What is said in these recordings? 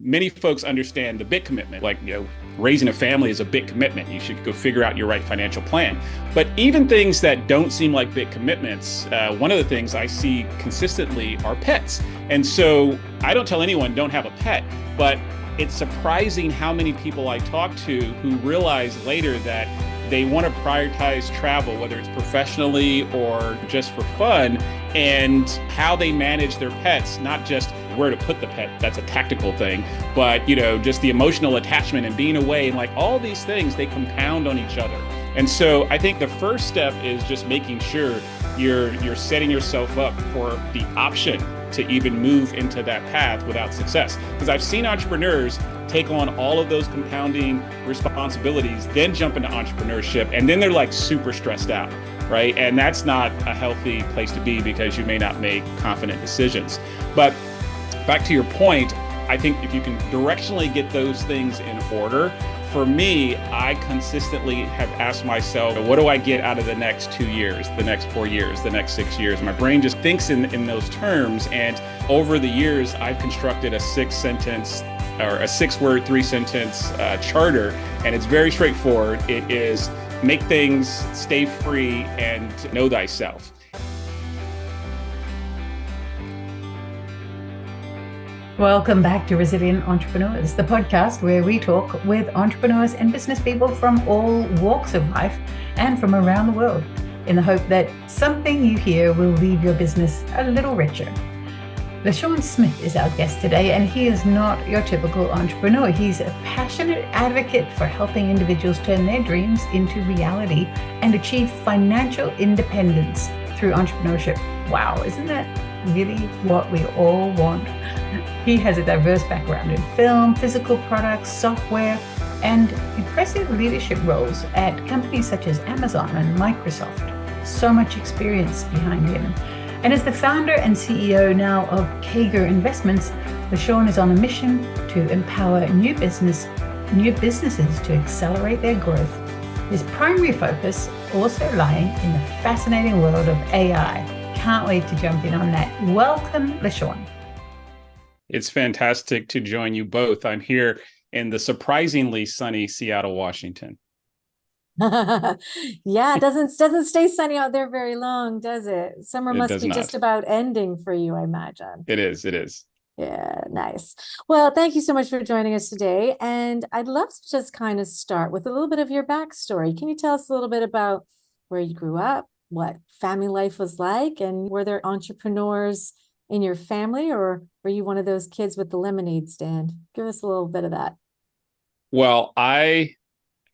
many folks understand the big commitment, like, raising a family is a big commitment. You should go figure out your right financial plan. But even things that don't seem like big commitments, one of the things I see consistently are pets. And so I don't tell anyone don't have a pet, but it's surprising how many people I talk to who realize later that they want to prioritize travel, whether it's professionally or just for fun, and how they manage their pets, not just where to put the pet, that's a tactical thing, but just the emotional attachment and being away, and like all these things, they compound on each other. And so I think the first step is just making sure you're setting yourself up for the option to even move into that path without success. Because I've seen entrepreneurs take on all of those compounding responsibilities, then jump into entrepreneurship, and then they're like super stressed out, right? And that's not a healthy place to be, because you may not make confident decisions. But back to your point, I think if you can directionally get those things in order, for me, I consistently have asked myself, what do I get out of the next 2 years, the next 4 years, the next 6 years? My brain just thinks in those terms. And over the years, I've constructed a 6-sentence or a 6-word, 3-sentence charter. And it's very straightforward. It is make things, stay free, and know thyself. Welcome back to Resilient Entrepreneurs, the podcast where we talk with entrepreneurs and business people from all walks of life and from around the world, in the hope that something you hear will leave your business a little richer. LaSean Smith is our guest today, and he is not your typical entrepreneur. He's a passionate advocate for helping individuals turn their dreams into reality and achieve financial independence through entrepreneurship. Wow, isn't that really what we all want? He has a diverse background in film, physical products, software, and impressive leadership roles at companies such as Amazon and Microsoft. So much experience behind him. And as the founder and CEO now of CAGR Investments, LaSean is on a mission to empower new businesses to accelerate their growth. His primary focus also lying in the fascinating world of AI. Can't wait to jump in on that. Welcome, LaSean. It's fantastic to join you both. I'm here in the surprisingly sunny Seattle, Washington. Yeah, it doesn't stay sunny out there very long, does it? Summer must be just about ending for you, I imagine. It is. Yeah, nice. Well, thank you so much for joining us today. And I'd love to just kind of start with a little bit of your backstory. Can you tell us a little bit about where you grew up, what family life was like, and were there entrepreneurs in your family, or were you one of those kids with the lemonade stand? Give us a little bit of that. Well, I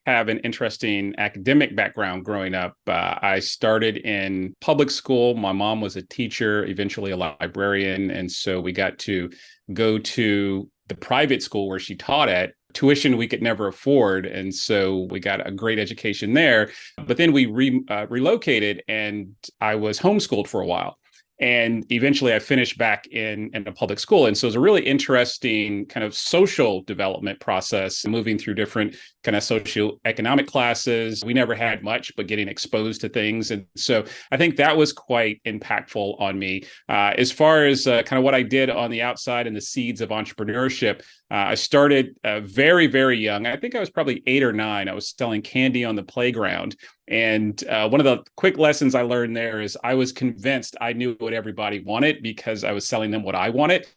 have an interesting academic background growing up. I started in public school. My mom was a teacher, eventually a librarian. And so we got to go to the private school where she taught at. Tuition we could never afford. And so we got a great education there. But then we relocated, and I was homeschooled for a while. And eventually I finished back in a public school. And so it was a really interesting kind of social development process, moving through different kind of socioeconomic classes. We never had much, but getting exposed to things. And so I think that was quite impactful on me. As far as kind of what I did on the outside and the seeds of entrepreneurship, I started very, very young. I think I was probably 8 or 9. I was selling candy on the playground. And one of the quick lessons I learned there is I was convinced I knew what everybody wanted because I was selling them what I wanted.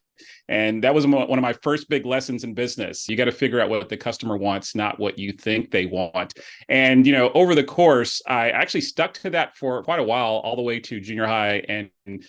And that was one of my first big lessons in business. You got to figure out what the customer wants, not what you think they want. And, over the course, I actually stuck to that for quite a while, all the way to junior high and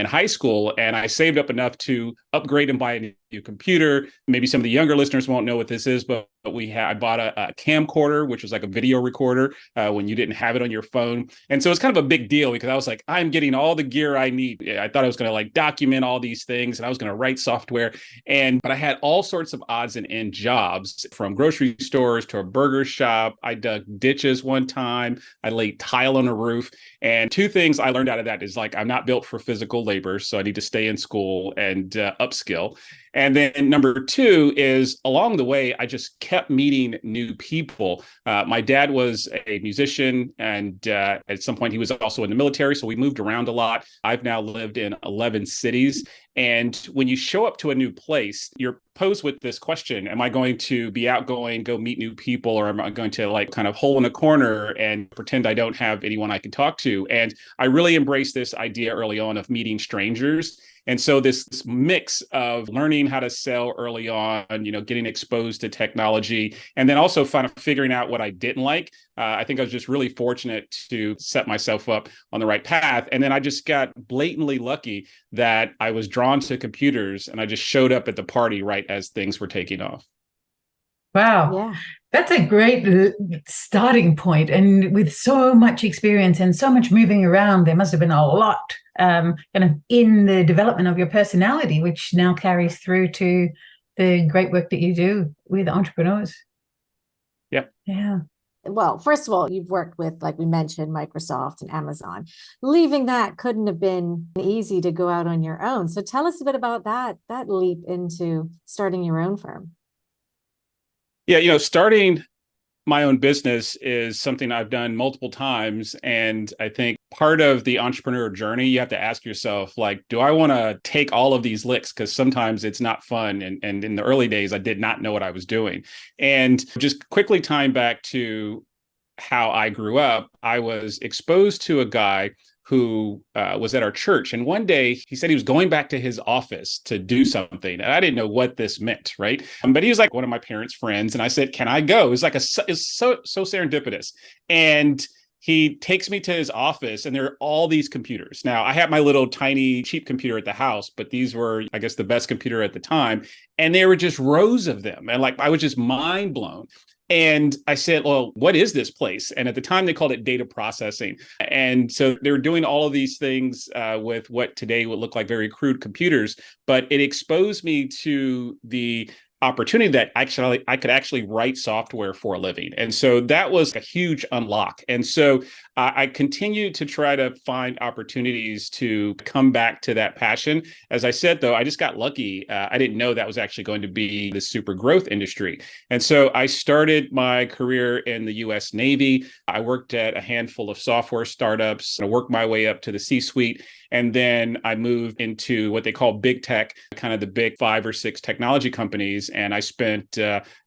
high school. And I saved up enough to upgrade and buy a new computer. Maybe some of the younger listeners won't know what this is, but I bought a camcorder, which was like a video recorder when you didn't have it on your phone. And so it's kind of a big deal because I was like, I'm getting all the gear I need. I thought I was going to document all these things, and I was going to write software. But I had all sorts of odds and end jobs, from grocery stores to a burger shop. I dug ditches one time. I laid tile on a roof. And 2 things I learned out of that is I'm not built for physical labor, so I need to stay in school and upskill. And then number 2 is, along the way, I just kept meeting new people. My dad was a musician, and at some point he was also in the military, so we moved around a lot. I've now lived in 11 cities, And when you show up to a new place, you're posed with this question: am I going to be outgoing, go meet new people, or am I going to like kind of hole in a corner and pretend I don't have anyone I can talk to? And I really embraced this idea early on of meeting strangers. And so this mix of learning how to sell early on, getting exposed to technology, and then also kind of figuring out what I didn't like. I think I was just really fortunate to set myself up on the right path. And then I just got blatantly lucky that I was drawn to computers and I just showed up at the party right as things were taking off. Wow. Yeah. That's a great starting point. And with so much experience and so much moving around, there must have been a lot kind of in the development of your personality, which now carries through to the great work that you do with entrepreneurs. Yep. Yeah. Well, first of all, you've worked with, like we mentioned, Microsoft and Amazon. Leaving that couldn't have been easy to go out on your own. So tell us a bit about that leap into starting your own firm. Yeah, starting my own business is something I've done multiple times. And I think part of the entrepreneur journey, you have to ask yourself, like, do I want to take all of these licks? Because sometimes it's not fun. And in the early days, I did not know what I was doing. And just quickly tying back to how I grew up, I was exposed to a guy who was at our church. And one day he said he was going back to his office to do something. And I didn't know what this meant, right? But he was like one of my parents' friends. And I said, can I go? It's so serendipitous. And he takes me to his office and there are all these computers. Now, I had my little tiny cheap computer at the house, but these were, I guess, the best computer at the time. And there were just rows of them. And like, I was just mind blown. And I said, well, what is this place? And at the time, they called it data processing. And so they were doing all of these things with what today would look like very crude computers. But it exposed me to the opportunity that actually I could actually write software for a living. And so that was a huge unlock. And so I continued to try to find opportunities to come back to that passion. As I said, though, I just got lucky. I didn't know that was actually going to be the super growth industry. And so I started my career in the US Navy. I worked at a handful of software startups. I worked my way up to the C-suite. And then I moved into what they call big tech, kind of the big 5 or 6 technology companies. And I spent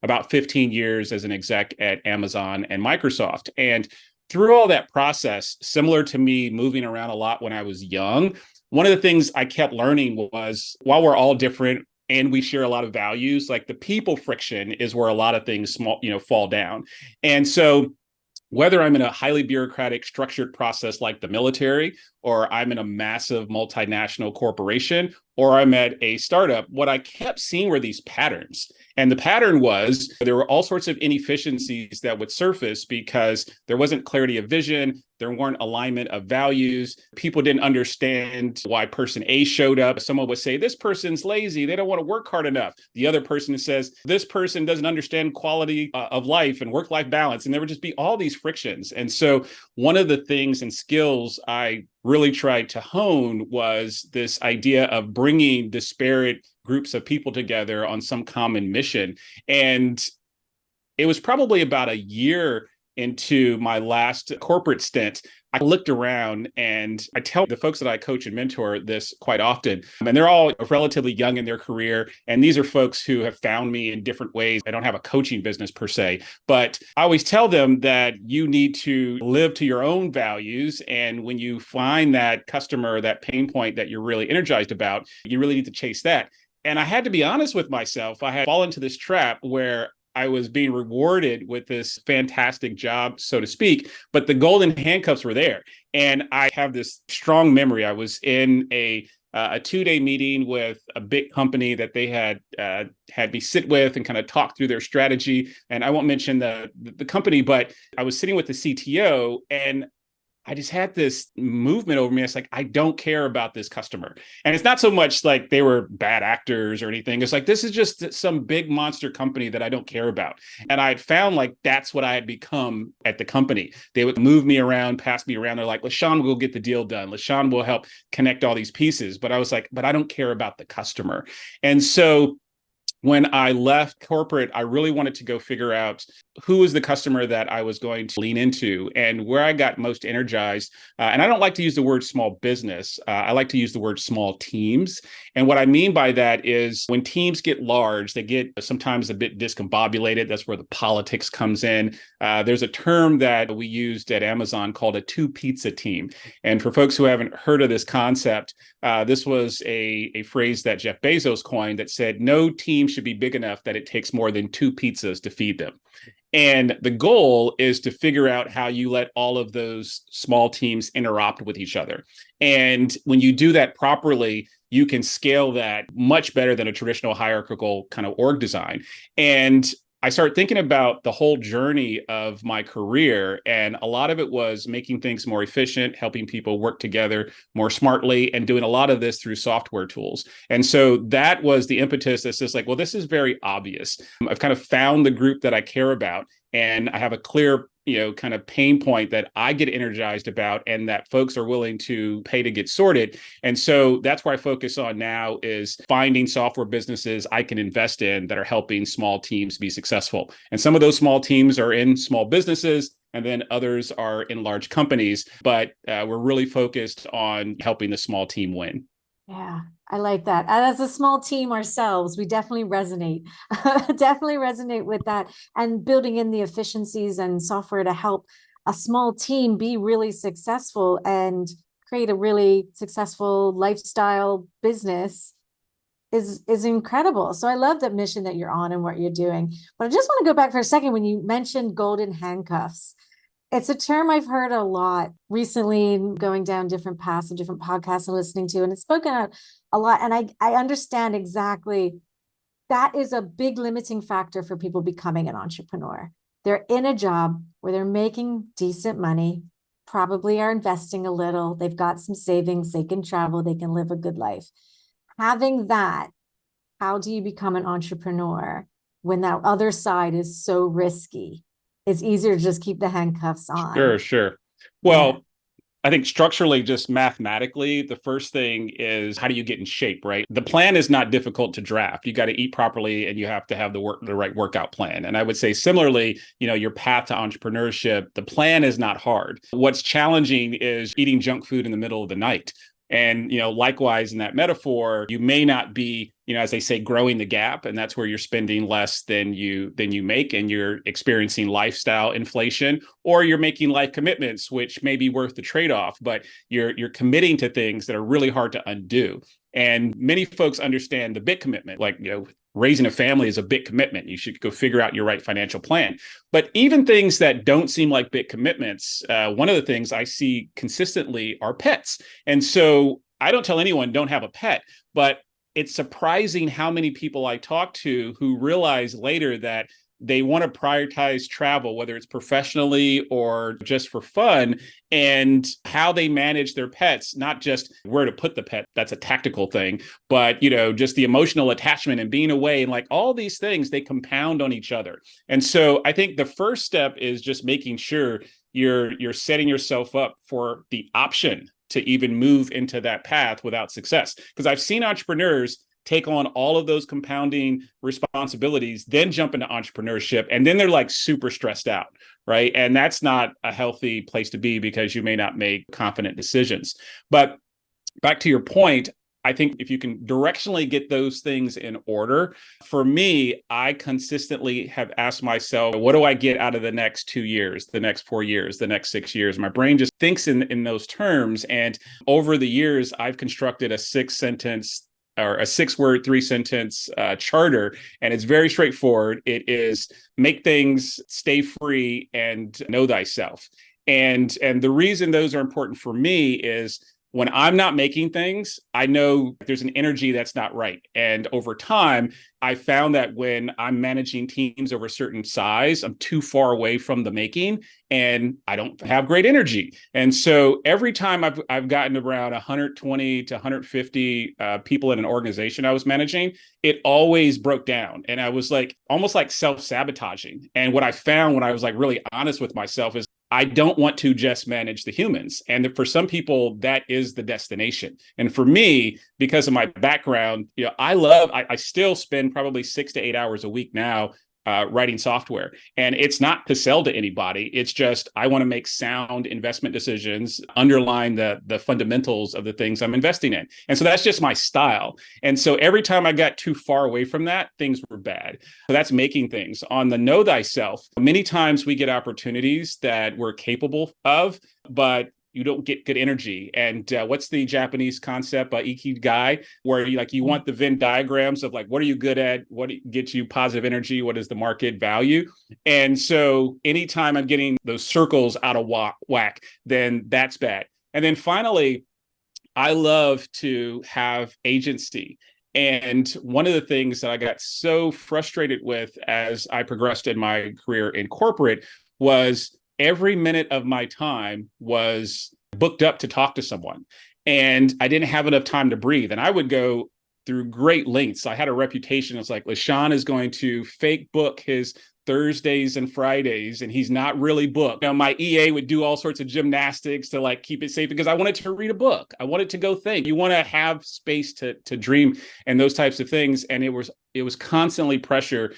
about 15 years as an exec at Amazon and Microsoft. And through all that process, similar to me moving around a lot when I was young, one of the things I kept learning was while we're all different and we share a lot of values, like the people friction is where a lot of things fall down. And so whether I'm in a highly bureaucratic structured process like the military, or I'm in a massive multinational corporation, or I'm at a startup, what I kept seeing were these patterns. And the pattern was there were all sorts of inefficiencies that would surface because there wasn't clarity of vision. There weren't alignment of values. People didn't understand why person A showed up. Someone would say, this person's lazy. They don't want to work hard enough. The other person says, this person doesn't understand quality of life and work-life balance. And there would just be all these frictions. And so one of the things and skills I really tried to hone was this idea of bringing disparate groups of people together on some common mission. And it was probably about a year into my last corporate stint, I looked around and I tell the folks that I coach and mentor this quite often, and they're all relatively young in their career. And these are folks who have found me in different ways. I don't have a coaching business per se, but I always tell them that you need to live to your own values. And when you find that customer, that pain point that you're really energized about, you really need to chase that. And I had to be honest with myself. I had fallen into this trap where I was being rewarded with this fantastic job, so to speak, but the golden handcuffs were there. And I have this strong memory. I was in a 2-day meeting with a big company that they had me sit with and kind of talk through their strategy. And I won't mention the company, but I was sitting with the CTO and I just had this movement over me. It's like, I don't care about this customer. And it's not so much like they were bad actors or anything. It's like, this is just some big monster company that I don't care about. And I had found like, that's what I had become at the company. They would move me around, pass me around. They're like, LaSean will get the deal done. LaSean will help connect all these pieces. But I was like, but I don't care about the customer. And so when I left corporate, I really wanted to go figure out who was the customer that I was going to lean into and where I got most energized. And I don't like to use the word small business. I like to use the word small teams. And what I mean by that is when teams get large, they get sometimes a bit discombobulated. That's where the politics comes in. There's a term that we used at Amazon called a two-pizza team. And for folks who haven't heard of this concept, this was a phrase that Jeff Bezos coined that said, no team should be big enough that it takes more than two pizzas to feed them. And the goal is to figure out how you let all of those small teams interopt with each other. And when you do that properly, you can scale that much better than a traditional hierarchical kind of org design. And I started thinking about the whole journey of my career, and a lot of it was making things more efficient, helping people work together more smartly, and doing a lot of this through software tools. And so that was the impetus that's just like, well, this is very obvious. I've kind of found the group that I care about, and I have a clear kind of pain point that I get energized about and that folks are willing to pay to get sorted. And so that's where I focus on now is finding software businesses I can invest in that are helping small teams be successful. And some of those small teams are in small businesses, and then others are in large companies, but we're really focused on helping the small team win. Yeah, I like that. And as a small team ourselves, we definitely resonate, with that, and building in the efficiencies and software to help a small team be really successful and create a really successful lifestyle business is incredible. So I love that mission that you're on and what you're doing. But I just want to go back for a second when you mentioned golden handcuffs. It's a term I've heard a lot recently, going down different paths and different podcasts and listening to, and it's spoken out a lot. And I understand exactly that is a big limiting factor for people becoming an entrepreneur. They're in a job where they're making decent money, probably are investing a little, they've got some savings, they can travel, they can live a good life. Having that, how do you become an entrepreneur when that other side is so risky? It's easier to just keep the handcuffs on. Sure. Well, I think structurally, just mathematically, the first thing is how do you get in shape, right? The plan is not difficult to draft. You got to eat properly and you have to have the right workout plan. And I would say similarly, your path to entrepreneurship, the plan is not hard. What's challenging is eating junk food in the middle of the night. And, likewise in that metaphor, you may not be, as they say, growing the gap. And that's where you're spending less than you make, and you're experiencing lifestyle inflation, or you're making life commitments, which may be worth the trade-off, but you're committing to things that are really hard to undo. And many folks understand the big commitment, like, raising a family is a big commitment. You should go figure out your right financial plan. But even things that don't seem like big commitments, one of the things I see consistently are pets. And so I don't tell anyone don't have a pet, but it's surprising how many people I talk to who realize later that they want to prioritize travel, whether it's professionally or just for fun, and how they manage their pets, not just where to put the pet. That's a tactical thing, but, just the emotional attachment and being away and like all these things, they compound on each other. And so I think the first step is just making sure you're setting yourself up for the option to even move into that path without success. Because I've seen entrepreneurs take on all of those compounding responsibilities, then jump into entrepreneurship, and then they're like super stressed out, right? And that's not a healthy place to be because you may not make confident decisions. But back to your point, I think if you can directionally get those things in order, for me, I consistently have asked myself, what do I get out of the next 2 years, the next 4 years, the next 6 years? My brain just thinks in those terms. And over the years, I've constructed a 6-word, 3-sentence charter, and it's very straightforward. It is make things, stay free, and know thyself. And the reason those are important for me is when I'm not making things, I know there's an energy that's not right. And over time, I found that when I'm managing teams over a certain size, I'm too far away from the making and I don't have great energy. And so every time I've gotten around 120 to 150 people in an organization I was managing, it always broke down. And I was like, almost like self-sabotaging. And what I found when I was like really honest with myself is I don't want to just manage the humans. And for some people, that is the destination. And for me, because of my background, I still spend probably 6 to 8 hours a week now writing software. And it's not to sell to anybody. It's just, I want to make sound investment decisions, underline the fundamentals of the things I'm investing in. And so that's just my style. And so every time I got too far away from that, things were bad. So that's making things. On the know thyself, many times we get opportunities that we're capable of, but you don't get good energy. And what's the Japanese concept, ikigai, where you want the Venn diagrams of like, what are you good at? What gets you positive energy? What is the market value? And so anytime I'm getting those circles out of whack, then that's bad. And then finally, I love to have agency. And one of the things that I got so frustrated with as I progressed in my career in corporate was every minute of my time was booked up to talk to someone. And I didn't have enough time to breathe. And I would go through great lengths. I had a reputation. It's like, LaSean is going to fake book his Thursdays and Fridays, and he's not really booked. Now, my EA would do all sorts of gymnastics to like keep it safe because I wanted to read a book. I wanted to go think. You want to have space to dream and those types of things. And it was constantly pressure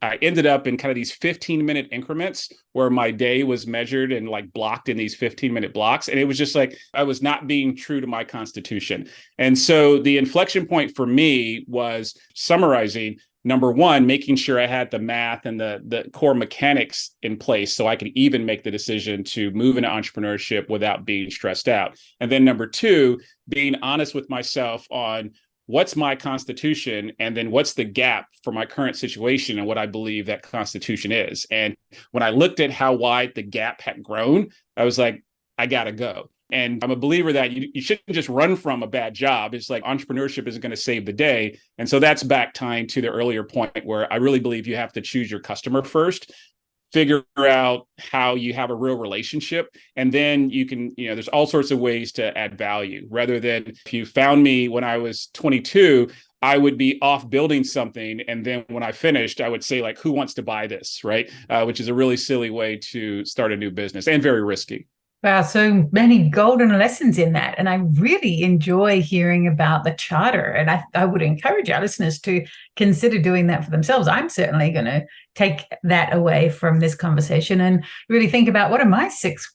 I ended up in kind of these 15-minute increments where my day was measured and like blocked in these 15-minute blocks. And it was just like, I was not being true to my constitution. And so the inflection point for me was summarizing. Number one, making sure I had the math and the core mechanics in place so I could even make the decision to move into entrepreneurship without being stressed out. And then number two, being honest with myself on what's my constitution and then what's the gap for my current situation and what I believe that constitution is. And when I looked at how wide the gap had grown, I was like, I got to go. And I'm a believer that you shouldn't just run from a bad job. It's like entrepreneurship isn't going to save the day. And so that's back tying to the earlier point where I really believe you have to choose your customer first, figure out how you have a real relationship. And then you can, there's all sorts of ways to add value rather than if you found me when I was 22, I would be off building something. And then when I finished, I would say like, who wants to buy this? Right. Which is a really silly way to start a new business and very risky. Wow, so many golden lessons in that. And I really enjoy hearing about the charter. And I would encourage our listeners to consider doing that for themselves. I'm certainly going to take that away from this conversation and really think about what are my six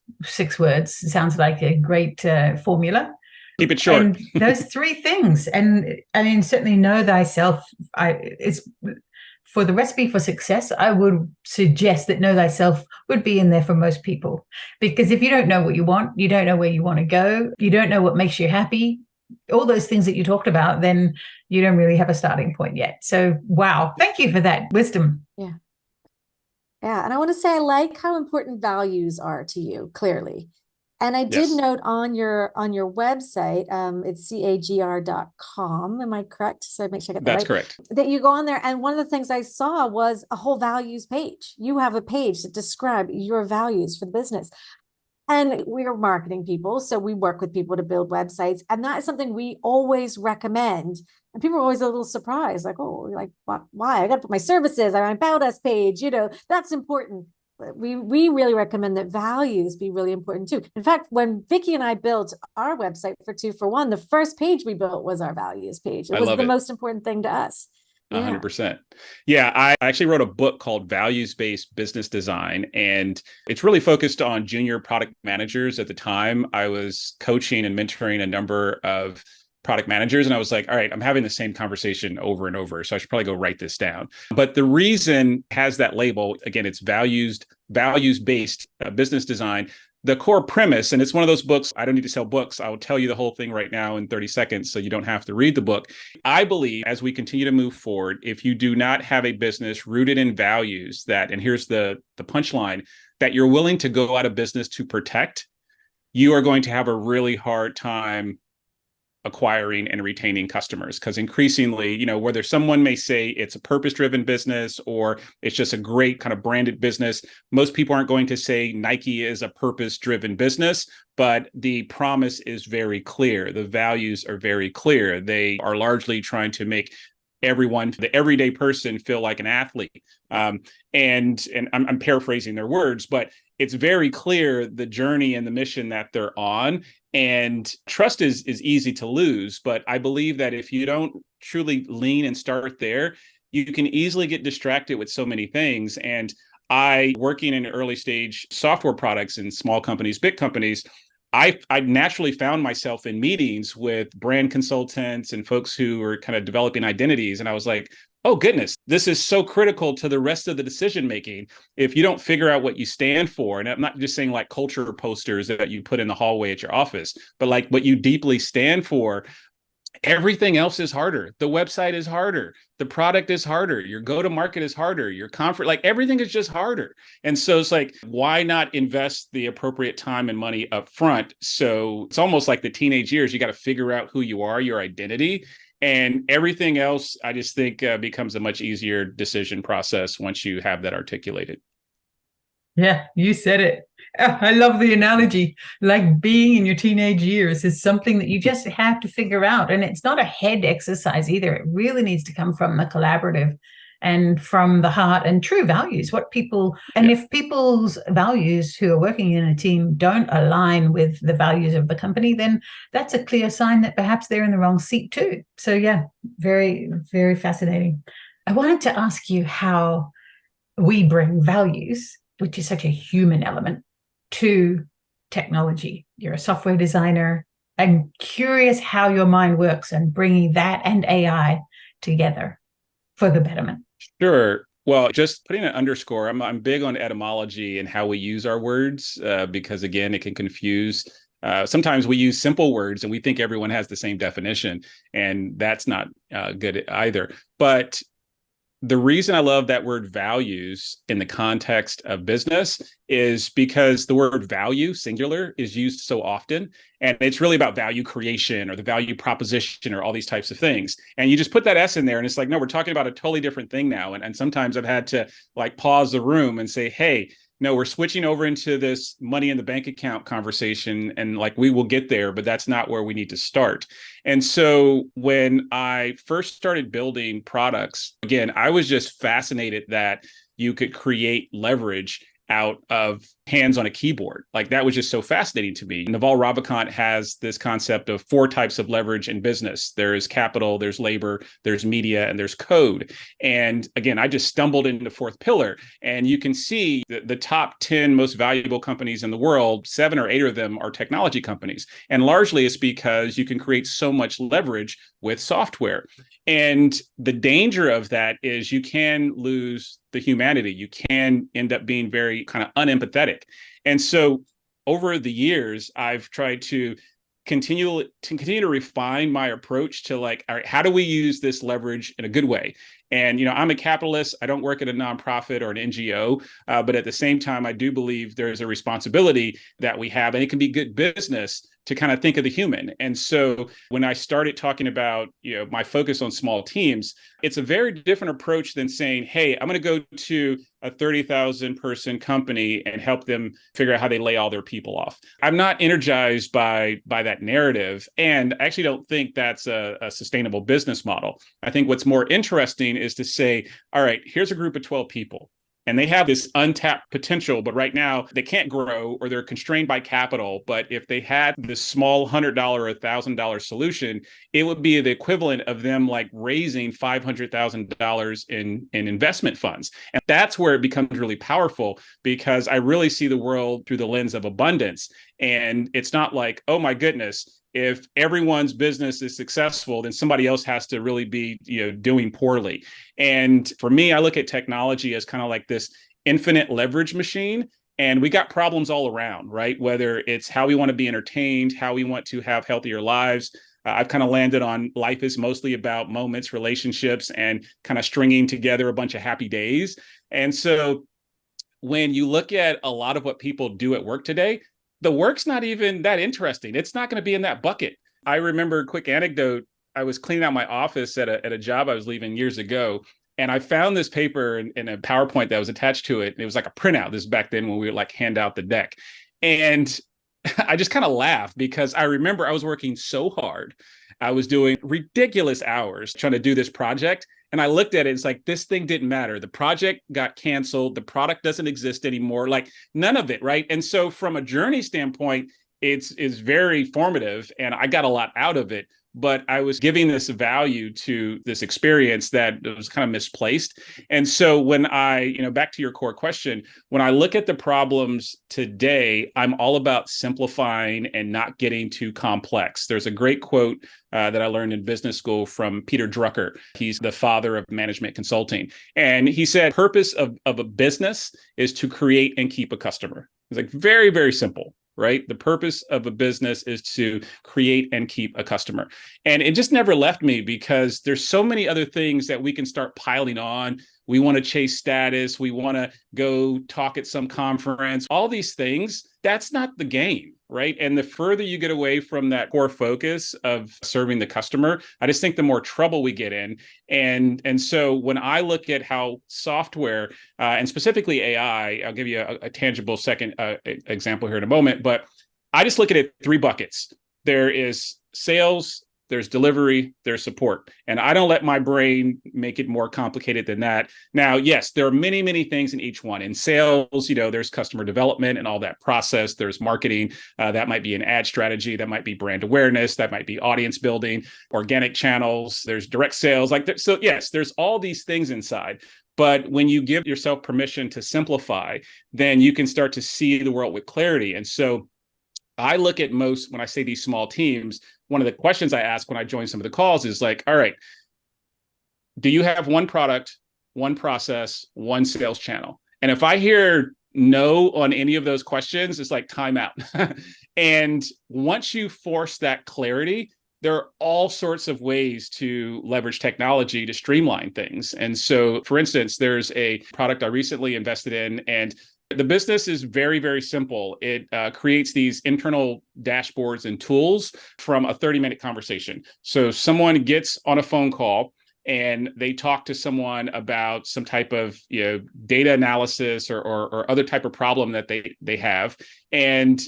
words. It sounds like a great formula. Keep it short. And those three things. And I mean, certainly know thyself. It's for the recipe for success, I would suggest that know thyself would be in there for most people. Because if you don't know what you want, you don't know where you want to go, you don't know what makes you happy, all those things that you talked about, then you don't really have a starting point yet. So, wow, thank you for that wisdom. Yeah. Yeah. And I want to say, I like how important values are to you, clearly. And I did note on your website, it's CAGR.com. Am I correct? So I make sure I get that That's right. correct. That you go on there. And one of the things I saw was a whole values page. You have a page that describes your values for the business. And we're marketing people. So we work with people to build websites. And that is something we always recommend. And people are always a little surprised, like, oh, like, why? I got to put my services on my About Us page. That's important. We really recommend that values be really important too. In fact, when Vicki and I built our website for 2 for 1, the first page we built was our values page. It was the most important thing to us. 100%. Yeah, I actually wrote a book called Values-Based Business Design, and it's really focused on junior product managers. At the time, I was coaching and mentoring a number of product managers. And I was like, all right, I'm having the same conversation over and over. So I should probably go write this down. But the reason it has that label, again, it's values-based business design. The core premise, and it's one of those books, I don't need to sell books. I will tell you the whole thing right now in 30 seconds so you don't have to read the book. I believe as we continue to move forward, if you do not have a business rooted in values that, and here's the punchline, that you're willing to go out of business to protect, you are going to have a really hard time acquiring and retaining customers. Because increasingly, whether someone may say it's a purpose-driven business or it's just a great kind of branded business, most people aren't going to say Nike is a purpose-driven business, but the promise is very clear. The values are very clear. They are largely trying to make everyone, the everyday person, feel like an athlete. And I'm paraphrasing their words, but it's very clear the journey and the mission that they're on. And trust is easy to lose, but I believe that if you don't truly lean and start there, you can easily get distracted with so many things. And working in early stage software products in small companies, big companies, I naturally found myself in meetings with brand consultants and folks who were kind of developing identities. And I was like, oh, goodness, this is so critical to the rest of the decision making. If you don't figure out what you stand for, and I'm not just saying like culture posters that you put in the hallway at your office, but like what you deeply stand for, everything else is harder. The website is harder. The product is harder. Your go-to-market is harder. Your conference, like everything is just harder. And so it's like, why not invest the appropriate time and money up front? So it's almost like the teenage years. You got to figure out who you are, your identity, and everything else, I just think becomes a much easier decision process once you have that articulated. Yeah, you said it. I love the analogy. Like being in your teenage years is something that you just have to figure out. And it's not a head exercise either. It really needs to come from the collaborative and from the heart and true values. If people's values who are working in a team don't align with the values of the company, then that's a clear sign that perhaps they're in the wrong seat too. So yeah, very, very fascinating. I wanted to ask you how we bring values, which is such a human element, to technology. You're a software designer. I'm curious how your mind works and bringing that and AI together for the betterment. Sure. Well, just putting an underscore, I'm big on etymology and how we use our words, because again, it can confuse. Sometimes we use simple words and we think everyone has the same definition, and that's not good either. But the reason I love that word values in the context of business is because the word value, singular, is used so often. And it's really about value creation or the value proposition or all these types of things. And you just put that S in there and it's like, no, we're talking about a totally different thing now. And sometimes I've had to like pause the room and say, hey, no, we're switching over into this money in the bank account conversation, and like we will get there, but that's not where we need to start. And so when I first started building products, again, I was just fascinated that you could create leverage out of hands on a keyboard. Like that was just so fascinating to me. Naval Ravikant has this concept of 4 types of leverage in business. There is capital, there's labor, there's media, and there's code. And again, I just stumbled into the 4th pillar. And you can see the top 10 most valuable companies in the world, 7 or 8 of them are technology companies. And largely it's because you can create so much leverage with software. And the danger of that is you can lose the humanity. You can end up being very kind of unempathetic. And so over the years, I've tried to continue to refine my approach to like, all right, how do we use this leverage in a good way? And, I'm a capitalist. I don't work at a nonprofit or an NGO, but at the same time, I do believe there's a responsibility that we have, and it can be good business to kind of think of the human. And so when I started talking about, my focus on small teams, it's a very different approach than saying, hey, I'm going to go to a 30,000 person company and help them figure out how they lay all their people off. I'm not energized by that narrative. And I actually don't think that's a sustainable business model. I think what's more interesting is to say, all right, here's a group of 12 people. And they have this untapped potential, but right now they can't grow or they're constrained by capital. But if they had this small $100 or $1,000 solution, it would be the equivalent of them like raising $500,000 in investment funds. And that's where it becomes really powerful, because I really see the world through the lens of abundance. And it's not like, oh my goodness, if everyone's business is successful, then somebody else has to really be, doing poorly. And for me, I look at technology as kind of like this infinite leverage machine. And we got problems all around, right? Whether it's how we want to be entertained, how we want to have healthier lives. I've kind of landed on life is mostly about moments, relationships, and kind of stringing together a bunch of happy days. And so when you look at a lot of what people do at work today, the work's not even that interesting. It's not going to be in that bucket. I remember a quick anecdote. I was cleaning out my office at a job I was leaving years ago. And I found this paper in a PowerPoint that was attached to it. And it was like a printout. This is back then when we would like hand out the deck. And I just kind of laughed because I remember I was working so hard. I was doing ridiculous hours trying to do this project. And I looked at it, it's like, this thing didn't matter. The project got canceled. The product doesn't exist anymore. Like none of it, right? And so from a journey standpoint, it's very formative and I got a lot out of it. But I was giving this value to this experience that was kind of misplaced. And so when back to your core question, when I look at the problems today, I'm all about simplifying and not getting too complex. There's a great quote that I learned in business school from Peter Drucker. He's the father of management consulting. And he said, purpose of a business is to create and keep a customer. It's like very, very simple. Right? The purpose of a business is to create and keep a customer. And it just never left me because there's so many other things that we can start piling on. We want to chase status. We want to go talk at some conference. All these things, that's not the game, right? And the further you get away from that core focus of serving the customer, I just think the more trouble we get in. And so when I look at how software, and specifically AI, I'll give you a tangible second example here in a moment, but I just look at it 3 buckets. There is sales, there's delivery, there's support. And I don't let my brain make it more complicated than that. Now, yes, there are many, many things in each one. In sales, there's customer development and all that process. There's marketing. That might be an ad strategy. That might be brand awareness. That might be audience building, organic channels. There's direct sales. So yes, there's all these things inside. But when you give yourself permission to simplify, then you can start to see the world with clarity. And so I look at most, when I say these small teams, one of the questions I ask when I join some of the calls is like, all right, do you have one product, one process, one sales channel? And if I hear no on any of those questions, it's like timeout. And once you force that clarity, there are all sorts of ways to leverage technology to streamline things. And so, for instance, there's a product I recently invested in, and the business is very, very simple. It creates these internal dashboards and tools from a 30-minute conversation. So someone gets on a phone call and they talk to someone about some type of data analysis or other type of problem that they have. And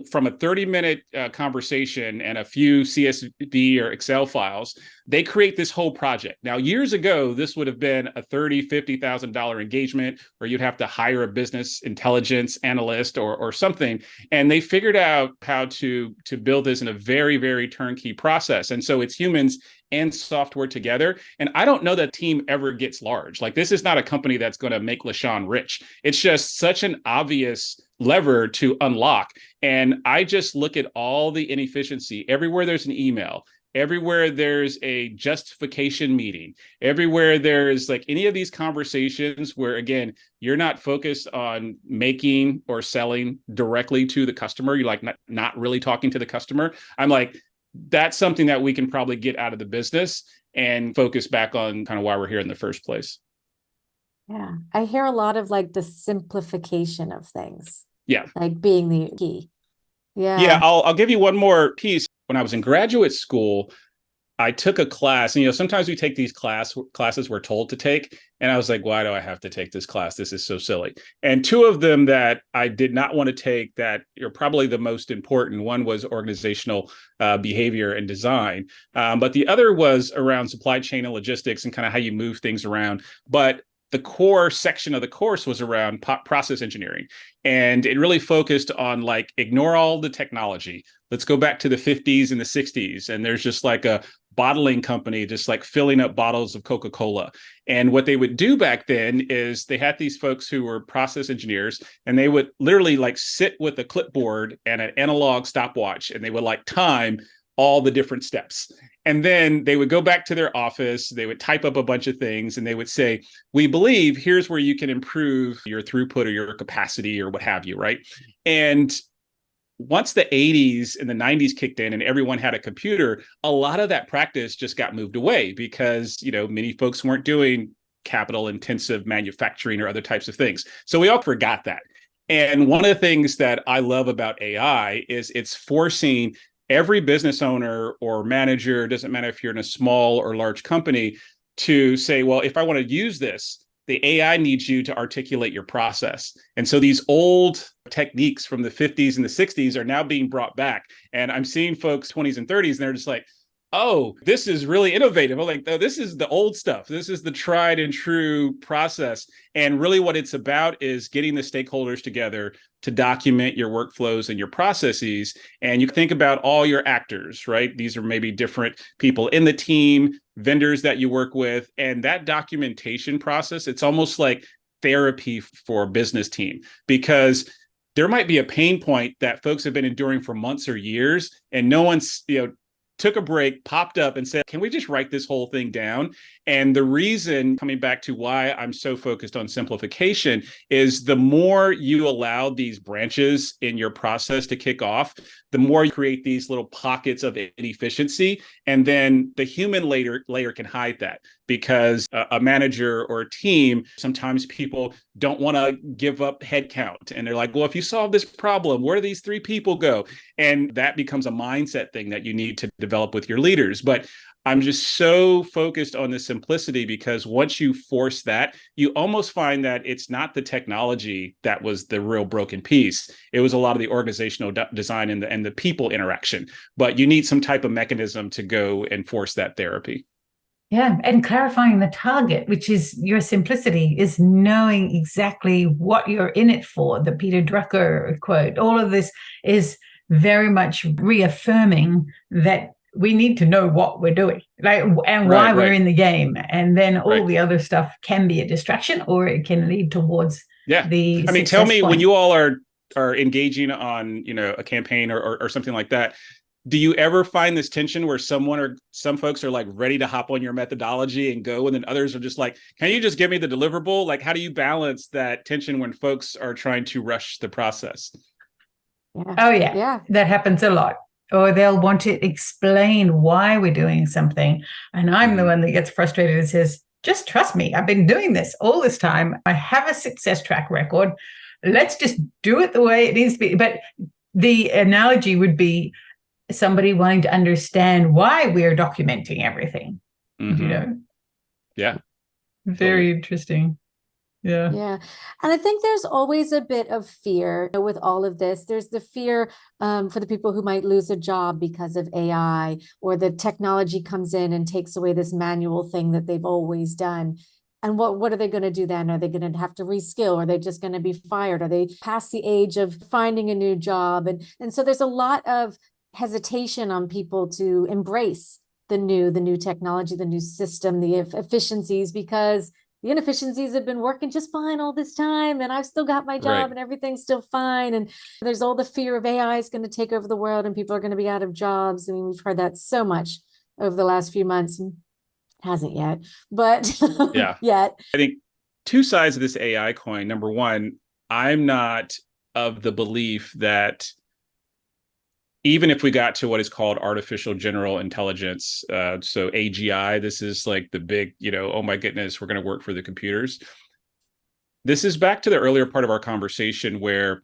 from a 30-minute conversation and a few CSV or Excel files, they create this whole project. Now, years ago, this would have been a $30,000, $50,000 engagement, or you'd have to hire a business intelligence analyst or something. And they figured out how to build this in a very, very turnkey process. And so it's humans and software together. And I don't know that team ever gets large. Like, this is not a company that's going to make LaSean rich. It's just such an obvious lever to unlock. And I just look at all the inefficiency. Everywhere there's an email, everywhere there's a justification meeting, everywhere there's like any of these conversations where, again, you're not focused on making or selling directly to the customer. You're like not really talking to the customer. I'm like, that's something that we can probably get out of the business and focus back on kind of why we're here in the first place. Yeah. I hear a lot of like the simplification of things. Yeah. Like being the key. Yeah. Yeah. I'll give you one more piece. When I was in graduate school, I took a class, and sometimes we take these classes we're told to take. And I was like, why do I have to take this class? This is so silly. And 2 of them that I did not want to take that are probably the most important. One was organizational behavior and design. But the other was around supply chain and logistics and kind of how you move things around. But the core section of the course was around process engineering. And it really focused on like, ignore all the technology. Let's go back to the 50s and the 60s. And there's just like a bottling company, just like filling up bottles of Coca-Cola. And what they would do back then is they had these folks who were process engineers, and they would literally like sit with a clipboard and an analog stopwatch, and they would like time all the different steps. And then they would go back to their office, they would type up a bunch of things, and they would say, we believe here's where you can improve your throughput or your capacity or what have you, right? And once the 80s and the 90s kicked in and everyone had a computer, a lot of that practice just got moved away because, many folks weren't doing capital intensive manufacturing or other types of things. So we all forgot that. And one of the things that I love about AI is it's forcing every business owner or manager, doesn't matter if you're in a small or large company, to say, well, if I want to use this, the AI needs you to articulate your process. And so these old techniques from the 50s and the 60s are now being brought back. And I'm seeing folks 20s and 30s, and they're just like, oh, this is really innovative. I'm like, oh, this is the old stuff. This is the tried and true process. And really what it's about is getting the stakeholders together to document your workflows and your processes. And you think about all your actors, right? These are maybe different people in the team, vendors that you work with. And that documentation process, it's almost like therapy for a business team, because there might be a pain point that folks have been enduring for months or years, and no one's, took a break, popped up and said, can we just write this whole thing down? And the reason, coming back to why I'm so focused on simplification, is the more you allow these branches in your process to kick off, the more you create these little pockets of inefficiency. And then the human layer can hide that, because a manager or a team, sometimes people don't want to give up headcount. And they're like, well, if you solve this problem, where do these 3 people go? And that becomes a mindset thing that you need to develop with your leaders. But I'm just so focused on the simplicity, because once you force that, you almost find that it's not the technology that was the real broken piece. It was a lot of the organizational design and the people interaction. But you need some type of mechanism to go and force that therapy. Yeah, and clarifying the target, which is your simplicity, is knowing exactly what you're in it for. The Peter Drucker quote, all of this is very much reaffirming that we need to know what we're doing, like, and why we're in the game. And then all the other stuff can be a distraction, or it can lead towards the tell me, point. when you all are engaging on, a campaign or something like that, do you ever find this tension where some folks are like ready to hop on your methodology and go, and then others are just like, can you just give me the deliverable? Like, how do you balance that tension when folks are trying to rush the process? Yeah. Oh yeah, that happens a lot. Or they'll want to explain why we're doing something. And I'm the one that gets frustrated and says, just trust me. I've been doing this all this time. I have a success track record. Let's just do it the way it needs to be. But the analogy would be somebody wanting to understand why we're documenting everything. Yeah. Very interesting. Yeah. And I think there's always a bit of fear with all of this. There's the fear for the people who might lose a job because of AI, or the technology comes in and takes away this manual thing that they've always done. And what are they going to do then? Are they going to have to reskill? Are they just going to be fired? Are they past the age of finding a new job? And so there's a lot of hesitation on people to embrace the new technology, the new system, the efficiencies, because the inefficiencies have been working just fine all this time, and I've still got my job and everything's still fine. And there's all the fear of AI is going to take over the world and people are going to be out of jobs. I mean, we've heard that so much over the last few months. Hasn't yet, but yet. I think 2 sides of this AI coin. Number one, I'm not of the belief that even if we got to what is called artificial general intelligence, so AGI, this is like the big, oh my goodness, we're going to work for the computers. This is back to the earlier part of our conversation, where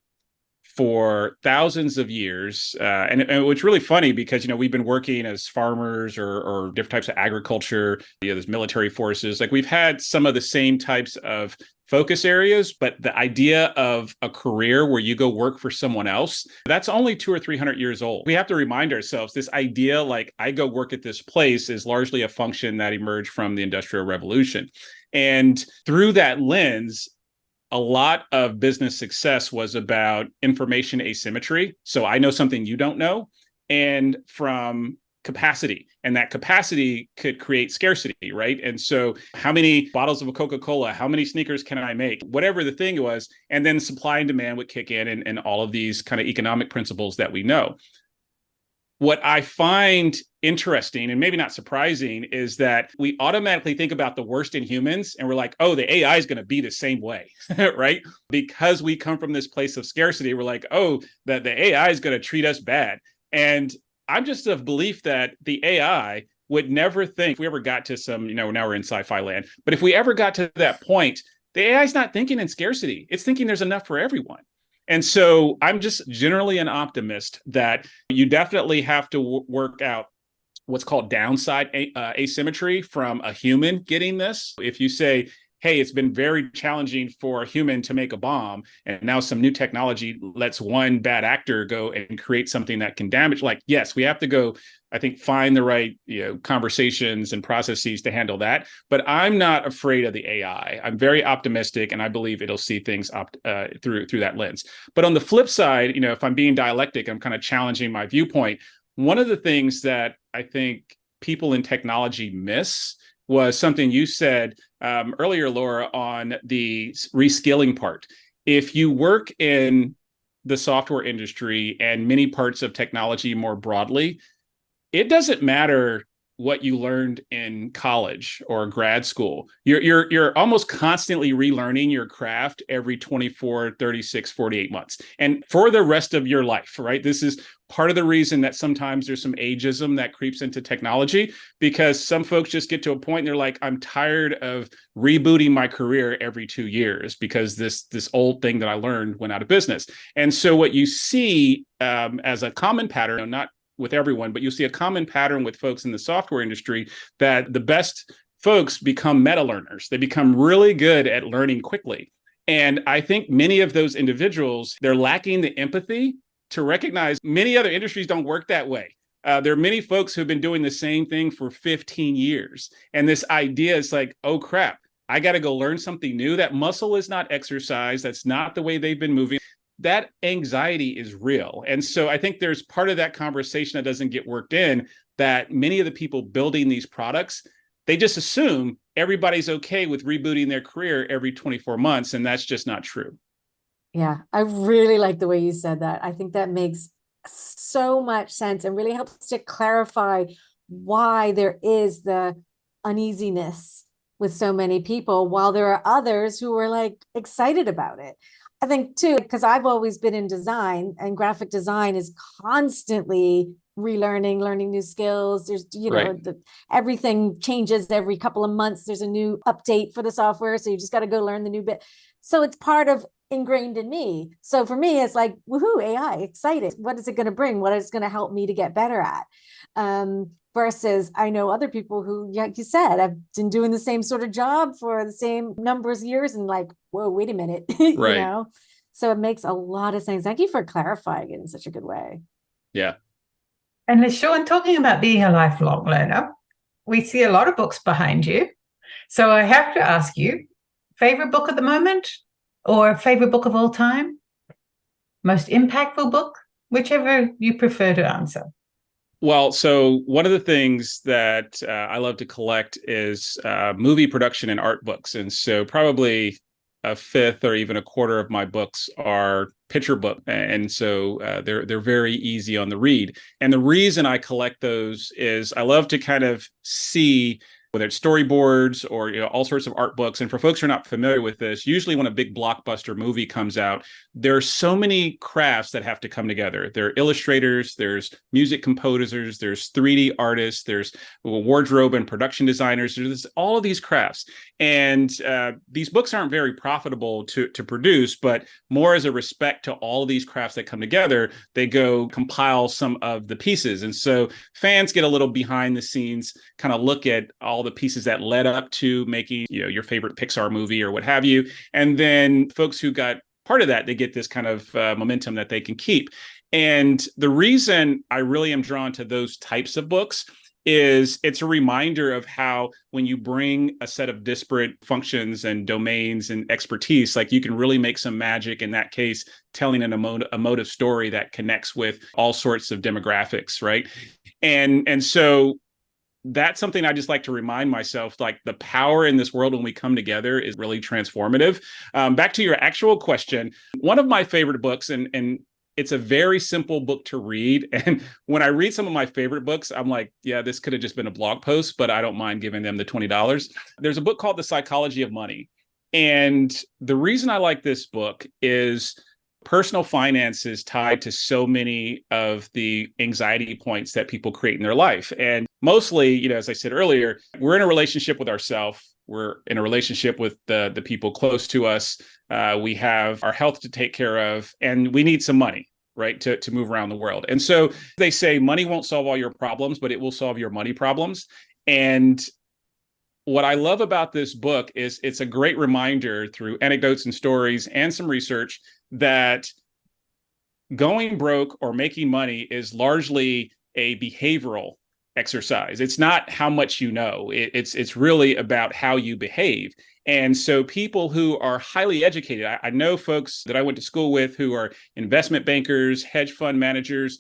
for thousands of years, and it's really funny because, we've been working as farmers or different types of agriculture, there's military forces, like we've had some of the same types of focus areas, but the idea of a career where you go work for someone else, that's only 200 or 300 years old. We have to remind ourselves this idea, like I go work at this place, is largely a function that emerged from the Industrial Revolution. And through that lens, a lot of business success was about information asymmetry. So I know something you don't know, and from capacity, and that capacity could create scarcity, right? And so how many bottles of a Coca-Cola, how many sneakers can I make, whatever the thing was, and then supply and demand would kick in, and all of these kind of economic principles that we know. What I find interesting, and maybe not surprising, is that we automatically think about the worst in humans, and we're like, oh, the AI is going to be the same way, right? Because we come from this place of scarcity, we're like, oh, that the AI is going to treat us bad. And I'm just of belief that the AI would never think, if we ever got to some, now we're in sci-fi land, but if we ever got to that point, the AI is not thinking in scarcity. It's thinking there's enough for everyone. And so I'm just generally an optimist that you definitely have to work out what's called downside asymmetry from a human getting this. If you say, hey, it's been very challenging for a human to make a bomb, and now some new technology lets one bad actor go and create something that can damage. Like, yes, we have to go, I think, find the right conversations and processes to handle that. But I'm not afraid of the AI. I'm very optimistic, and I believe it'll see things through that lens. But on the flip side, if I'm being dialectic, I'm kind of challenging my viewpoint. One of the things that I think people in technology miss was something you said earlier, Laura, on the reskilling part. If you work in the software industry and many parts of technology more broadly, it doesn't matter what you learned in college or grad school. You're almost constantly relearning your craft every 24, 36, 48 months. And for the rest of your life, right? This is part of the reason that sometimes there's some ageism that creeps into technology, because some folks just get to a point and they're like, I'm tired of rebooting my career every 2 years because this old thing that I learned went out of business. And so what you see as a common pattern, not with everyone, but you'll see a common pattern with folks in the software industry, that the best folks become meta learners. They become really good at learning quickly. And I think many of those individuals, they're lacking the empathy to recognize many other industries don't work that way. There are many folks who've been doing the same thing for 15 years. And this idea is like, oh crap, I got to go learn something new. That muscle is not exercise. That's not the way they've been moving. That anxiety is real. And so I think there's part of that conversation that doesn't get worked in, that many of the people building these products, they just assume everybody's okay with rebooting their career every 24 months. And that's just not true. Yeah, I really like the way you said that. I think that makes so much sense and really helps to clarify why there is the uneasiness with so many people, while there are others who are like excited about it. I think too, because I've always been in design, and graphic design is constantly relearning, learning new skills. There's, Right. everything changes every couple of months. There's a new update for the software. So you just got to go learn the new bit. So it's part of ingrained in me. So for me, it's like, woohoo, AI, excited. What is it going to bring? What is it going to help me to get better at? Versus I know other people who, like you said, have been doing the same sort of job for the same numbers of years, and like, whoa, wait a minute, Right. So it makes a lot of sense. Thank you for clarifying it in such a good way. Yeah. And LaSean, talking about being a lifelong learner, we see a lot of books behind you. So I have to ask you, favorite book at the moment, or favorite book of all time? Most impactful book? Whichever you prefer to answer. Well, so one of the things that I love to collect is movie production and art books. And so probably a fifth or even a quarter of my books are picture book. And so they're very easy on the read. And the reason I collect those is I love to kind of see whether it's storyboards or all sorts of art books. And for folks who are not familiar with this, usually when a big blockbuster movie comes out, there are so many crafts that have to come together. There are illustrators, there's music composers, there's 3D artists, there's wardrobe and production designers. There's all of these crafts. And these books aren't very profitable to produce, but more as a respect to all of these crafts that come together, they go compile some of the pieces. And so fans get a little behind the scenes, kind of look at all the pieces that led up to making your favorite Pixar movie or what have you. And then folks who got part of that, they get this kind of momentum that they can keep. And the reason I really am drawn to those types of books is it's a reminder of how when you bring a set of disparate functions and domains and expertise, like you can really make some magic, in that case, telling an emotive story that connects with all sorts of demographics, right? And so that's something I just like to remind myself, like the power in this world when we come together is really transformative. Back to your actual question, one of my favorite books, and it's a very simple book to read. And when I read some of my favorite books, I'm like, yeah, this could have just been a blog post, but I don't mind giving them the $20. There's a book called The Psychology of Money. And the reason I like this book is personal finance is tied to so many of the anxiety points that people create in their life. And mostly, as I said earlier, we're in a relationship with ourselves. We're in a relationship with the people close to us. We have our health to take care of, and we need some money, right, to move around the world. And so they say money won't solve all your problems, but it will solve your money problems. And what I love about this book is it's a great reminder through anecdotes and stories and some research that going broke or making money is largely a behavioral exercise. It's not how much you know. It's really about how you behave. And so people who are highly educated, I know folks that I went to school with who are investment bankers, hedge fund managers.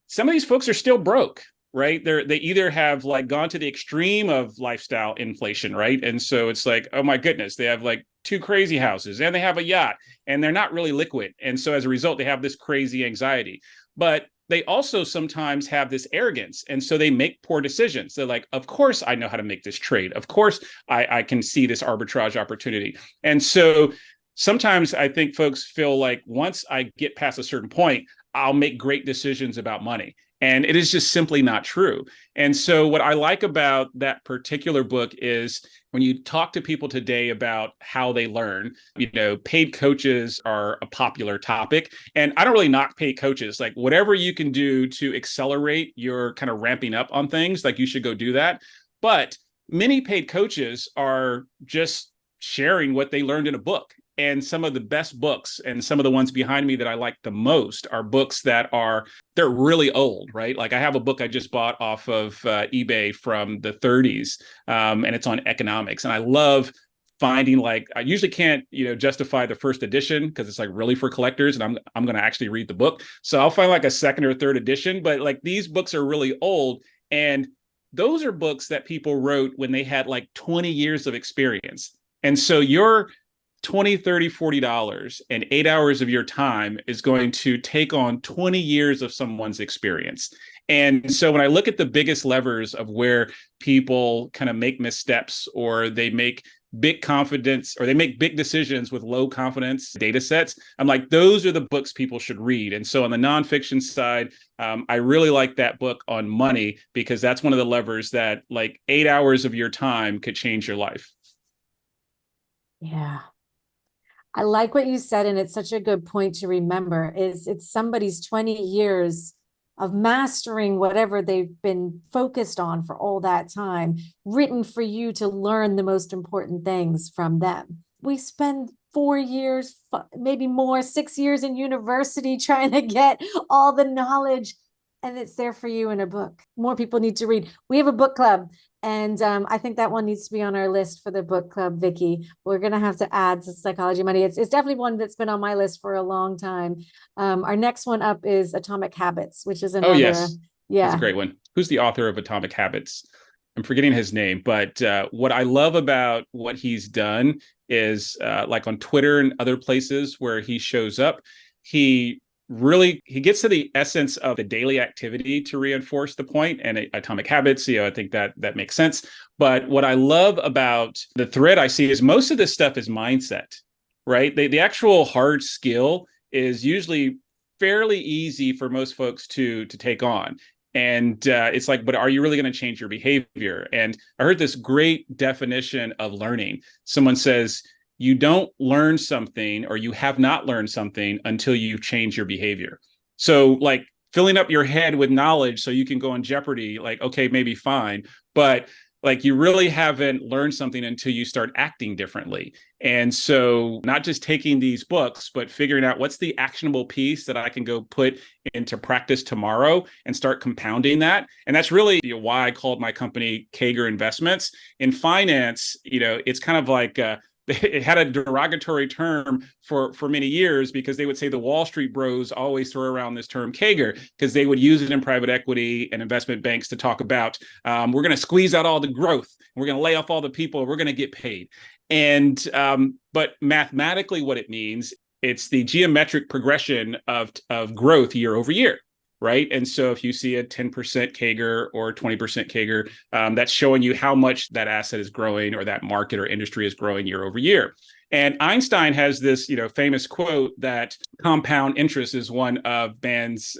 Some of these folks are still broke, right? They either have like gone to the extreme of lifestyle inflation, right? And so it's like, oh my goodness, they have like two crazy houses and they have a yacht and they're not really liquid. And so as a result, they have this crazy anxiety. But they also sometimes have this arrogance. And so they make poor decisions. They're like, of course, I know how to make this trade. Of course, I can see this arbitrage opportunity. And so sometimes I think folks feel like once I get past a certain point, I'll make great decisions about money. And it is just simply not true. And so what I like about that particular book is when you talk to people today about how they learn, paid coaches are a popular topic. And I don't really knock paid coaches. Like whatever you can do to accelerate your kind of ramping up on things, like you should go do that. But many paid coaches are just sharing what they learned in a book. And some of the best books and some of the ones behind me that I like the most are books they're really old, right? Like I have a book I just bought off of eBay from the 30s, and it's on economics. And I love finding like, I usually can't, justify the first edition because it's like really for collectors and I'm going to actually read the book. So I'll find like a second or third edition, but like these books are really old. And those are books that people wrote when they had like 20 years of experience. And so your 20, 30, $40 and 8 hours of your time is going to take on 20 years of someone's experience. And so when I look at the biggest levers of where people kind of make missteps or they make big confidence or they make big decisions with low confidence data sets, I'm like, those are the books people should read. And so on the nonfiction side, I really like that book on money because that's one of the levers that like 8 hours of your time could change your life. Yeah. I like what you said, and it's such a good point to remember is it's somebody's 20 years of mastering whatever they've been focused on for all that time, written for you to learn the most important things from them. We spend 4 years, maybe more, 6 years in university trying to get all the knowledge, and it's there for you in a book. More people need to read. We have a book club. And I think that one needs to be on our list for the book club, Vicky. We're going to have to add to Psychology of Money. It's definitely one that's been on my list for a long time. Our next one up is Atomic Habits, which is another. Oh, yes. Yeah. That's a great one. Who's the author of Atomic Habits? I'm forgetting his name, but what I love about what he's done is like on Twitter and other places where he shows up, he gets to the essence of the daily activity to reinforce the point. And Atomic Habits, I think that makes sense. But what I love about the thread I see is most of this stuff is mindset, right? The actual hard skill is usually fairly easy for most folks to take on. And it's like, but are you really going to change your behavior? And I heard this great definition of learning. Someone says, you don't learn something or you have not learned something until you change your behavior. So like filling up your head with knowledge so you can go on Jeopardy, like, okay, maybe fine. But like you really haven't learned something until you start acting differently. And so not just taking these books, but figuring out what's the actionable piece that I can go put into practice tomorrow and start compounding that. And that's really why I called my company CAGR Investments. In finance, it's kind of like it had a derogatory term for many years because they would say the Wall Street bros always throw around this term CAGR because they would use it in private equity and investment banks to talk about we're going to squeeze out all the growth, we're going to lay off all the people, we're going to get paid. And but mathematically what it means, it's the geometric progression of growth year over year. Right. And so if you see a 10% CAGR or 20% CAGR, that's showing you how much that asset is growing or that market or industry is growing year over year. And Einstein has this, famous quote that compound interest is one of man's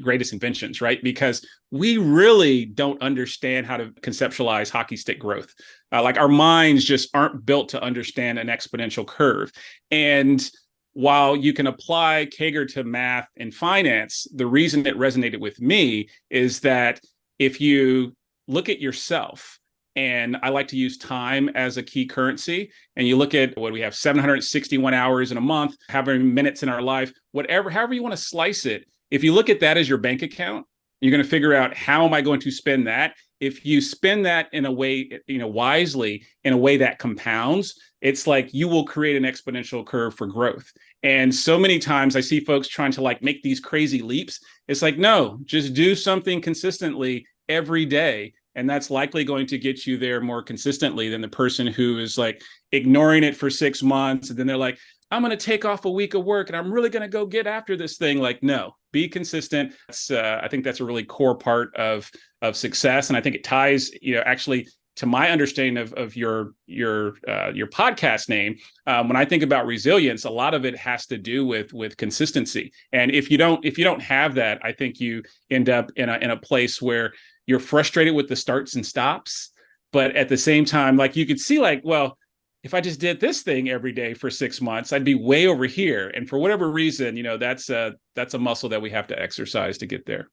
greatest inventions, right? Because we really don't understand how to conceptualize hockey stick growth. Like our minds just aren't built to understand an exponential curve. And while you can apply CAGR to math and finance, the reason it resonated with me is that if you look at yourself And I like to use time as a key currency. And you look at what we have, 761 hours in a month, having minutes in our life, however you want to slice it. If you look at that as your bank account, you're going to figure out, how am I going to spend that? If you spend that in a way, wisely, in a way that compounds, it's like you will create an exponential curve for growth. And so many times I see folks trying to like make these crazy leaps. It's like, no, just do something consistently every day. And that's likely going to get you there more consistently than the person who is like ignoring it for 6 months. And then they're like, I'm going to take off a week of work and I'm really going to go get after this thing. Like, no, be consistent. I think that's a really core part of success. And I think it ties, actually to my understanding of your podcast name. When I think about resilience, a lot of it has to do with consistency. And if you don't have that, I think you end up in a place where you're frustrated with the starts and stops. But at the same time, like, you could see like, well, if I just did this thing every day for 6 months, I'd be way over here. And for whatever reason, that's a muscle that we have to exercise to get there.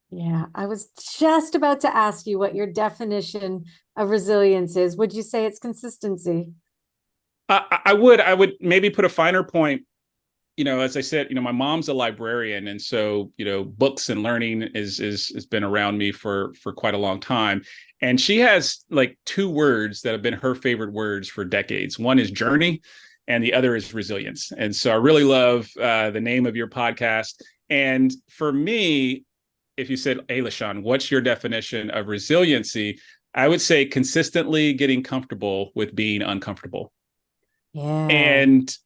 Yeah, I was just about to ask you what your definition of resilience is. Would you say it's consistency? I would maybe put a finer point. As I said, my mom's a librarian, and so books and learning has been around me for quite a long time. And she has like 2 words that have been her favorite words for decades. One is journey, and the other is resilience. And so I really love the name of your podcast. And for me, if you said, "Hey, LaSean, what's your definition of resiliency?" I would say consistently getting comfortable with being uncomfortable. Yeah. And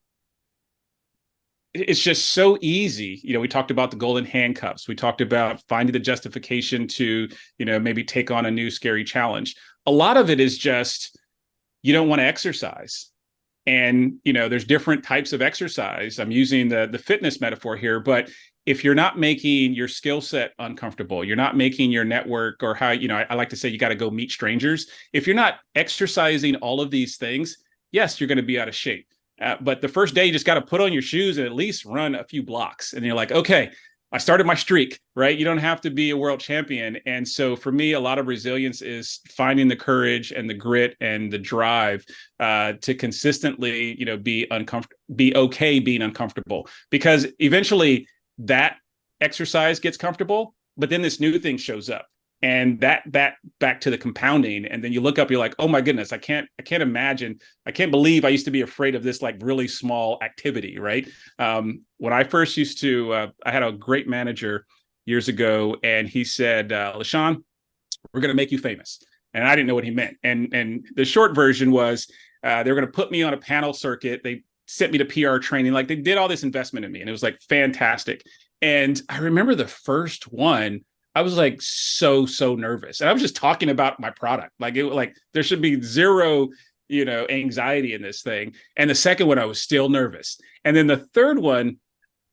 it's just so easy. We talked about the golden handcuffs. We talked about finding the justification to, maybe take on a new scary challenge. A lot of it is just, you don't want to exercise. And, there's different types of exercise. I'm using the fitness metaphor here, but if you're not making your skill set uncomfortable, you're not making your network, or how, I like to say, you got to go meet strangers. If you're not exercising all of these things, yes, you're going to be out of shape. But the first day, you just got to put on your shoes and at least run a few blocks. And you're like, okay, I started my streak, right? You don't have to be a world champion. And so for me, a lot of resilience is finding the courage and the grit and the drive to consistently, be okay being uncomfortable, because eventually that exercise gets comfortable, but then this new thing shows up. And that back to the compounding. And then you look up, you're like, oh my goodness, I can't imagine. I can't believe I used to be afraid of this like really small activity, right? When I first used to, I had a great manager years ago, and he said, LaSean, we're going to make you famous. And I didn't know what he meant. And the short version was they were going to put me on a panel circuit. They sent me to PR training. Like, they did all this investment in me, and it was like fantastic. And I remember the first one, I was like so nervous, and I was just talking about my product. Like there should be zero, anxiety in this thing. And the second one, I was still nervous. And then the third one,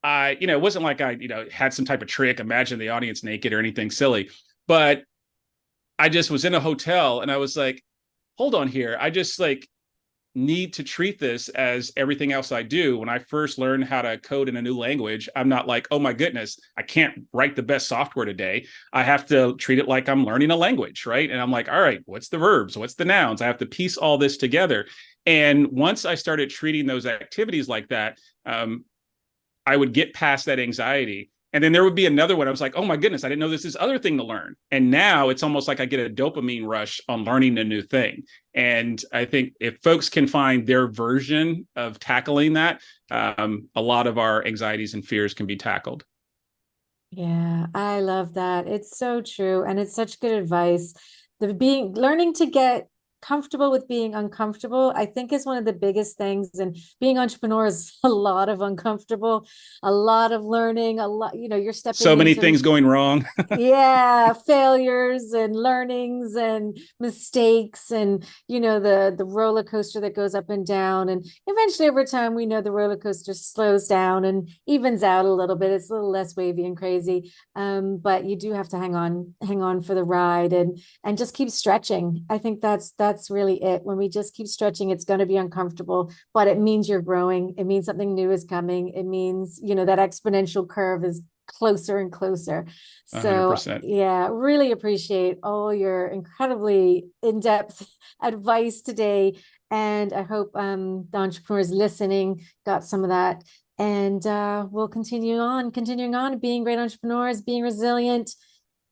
it wasn't like I, had some type of trick, imagine the audience naked or anything silly, but I just was in a hotel and I was like, hold on here. I just like need to treat this as everything else I do. When I first learned how to code in a new language, I'm not like, oh my goodness, I can't write the best software today. I have to treat it like I'm learning a language, right? And I'm like, all right, what's the verbs? What's the nouns? I have to piece all this together. And once I started treating those activities like that, I would get past that anxiety. And then there would be another one. I was like, oh my goodness, I didn't know there's this other thing to learn. And now it's almost like I get a dopamine rush on learning a new thing. And I think if folks can find their version of tackling that, a lot of our anxieties and fears can be tackled. Yeah, I love that. It's so true. And it's such good advice. Learning to get comfortable with being uncomfortable, I think, is one of the biggest things. And being entrepreneur is a lot of uncomfortable, a lot of learning, a lot, you're stepping so many things going wrong. Yeah, failures and learnings and mistakes, and the roller coaster that goes up and down. And eventually over time, we know the roller coaster slows down and evens out a little bit. It's a little less wavy and crazy. But you do have to hang on for the ride and just keep stretching. I think that's really it. When we just keep stretching, it's going to be uncomfortable, but it means you're growing. It means something new is coming. It means, that exponential curve is closer and closer. So 100%. yeah, really appreciate all your incredibly in-depth advice today. And I hope the entrepreneurs listening got some of that. And we'll continuing on being great entrepreneurs, being resilient,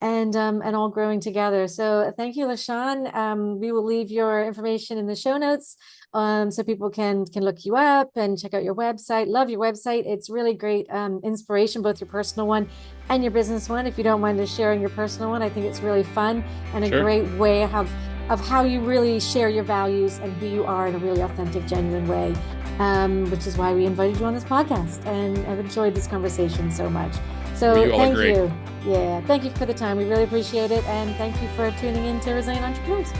and all growing together. So thank you, LaSean. We will leave your information in the show notes, so people can look you up and check out your website. Love your website. It's really great inspiration, both your personal one and your business one. If you don't mind us sharing your personal one, I think it's really fun and a great way of how you really share your values and who you are in a really authentic, genuine way, which is why we invited you on this podcast. And I've enjoyed this conversation so much. So thank you. Yeah, thank you for the time. We really appreciate it. And thank you for tuning in to Resilient Entrepreneurs.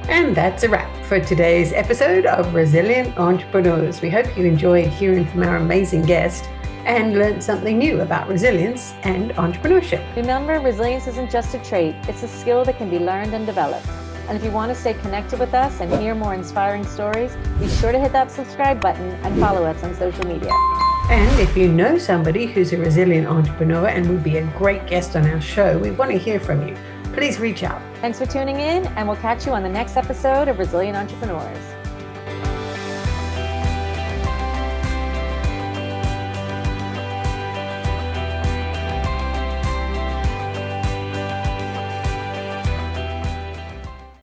And that's a wrap for today's episode of Resilient Entrepreneurs. We hope you enjoyed hearing from our amazing guest and learned something new about resilience and entrepreneurship. Remember, resilience isn't just a trait, it's a skill that can be learned and developed. And if you want to stay connected with us and hear more inspiring stories, be sure to hit that subscribe button and follow us on social media. And if you know somebody who's a resilient entrepreneur and would be a great guest on our show, we want to hear from you. Please reach out. Thanks for tuning in, and we'll catch you on the next episode of Resilient Entrepreneurs.